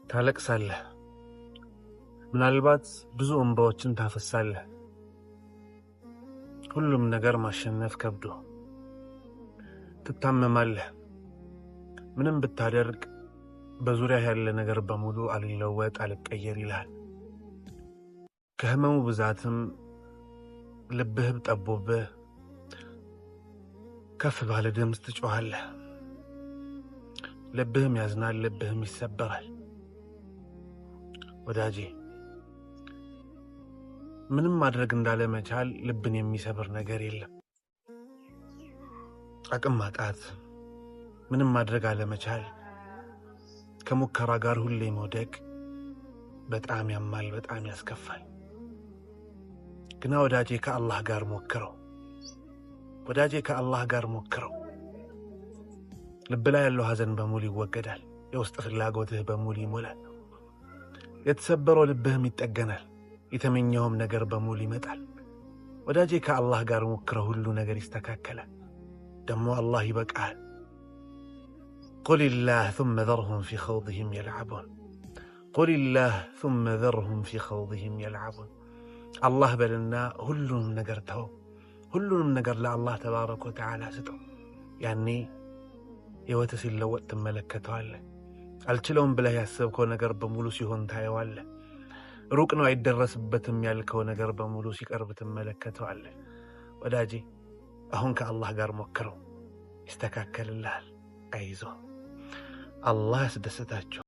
ታለቅሳለህ፣ ምናልባት ብዙ እንባዎችን ታፈሳለህ። ሁሉም ነገር ማሸነፍ ከብዶ ትታመማለህ። ምንም ብታደርግ በዙሪያ ያለ ነገር በሙሉ አልለወጥ አልቀየር ይላል። ከህመሙ ብዛትም ልብህ ጠቦብህ ከፍ ባለ ድምፅ ትጮኻለህ። ልብህም ያዝናል፣ ልብህም ይሰበራል። ወዳጄ ምንም ማድረግ እንዳለመቻል ልብን የሚሰብር ነገር የለም። አቅም ማጣት፣ ምንም ማድረግ አለመቻል፣ ከሙከራ ጋር ሁሌ መውደቅ በጣም ያማል፣ በጣም ያስከፋል። ግና ወዳጄ ከአላህ ጋር ሞክረው፣ ወዳጄ ከአላህ ጋር ሞክረው። ልብ ላይ ያለው ሐዘን በሙሉ ይወገዳል፣ የውስጥ ፍላጎትህ በሙሉ ይሞላል። የተሰበረው ልብህም ይጠገናል፣ የተመኘውም ነገር በሙሉ ይመጣል። ወዳጄ ከአላህ ጋር ሞክረው፣ ሁሉ ነገር ይስተካከላል። ደሞ አላህ ይበቃል። قل الله ثم ذرهم في خوضهم يلعبون قل الله ثم ذرهم في خوضهم يلعبون الله بلنا ሁሉንም ነገር ተው፣ ሁሉንም ነገር ለአላህ ተባረከ ወተዓላ ስጠው። ያኔ ሕይወትህ ሲለወጥ ትመለከተዋለህ። አልችለውም ብለህ ያሰብከው ነገር በሙሉ ሲሆን ታየዋለህ። ሩቅ ነው አይደረስበትም ያልከው ነገር በሙሉ ሲቀርብ ትመለከተዋለህ። ወዳጄ አሁን ከአላህ ጋር ሞክረው፣ ይስተካከልልሃል። አይዞህ፣ አላህ ያስደስታችሁ።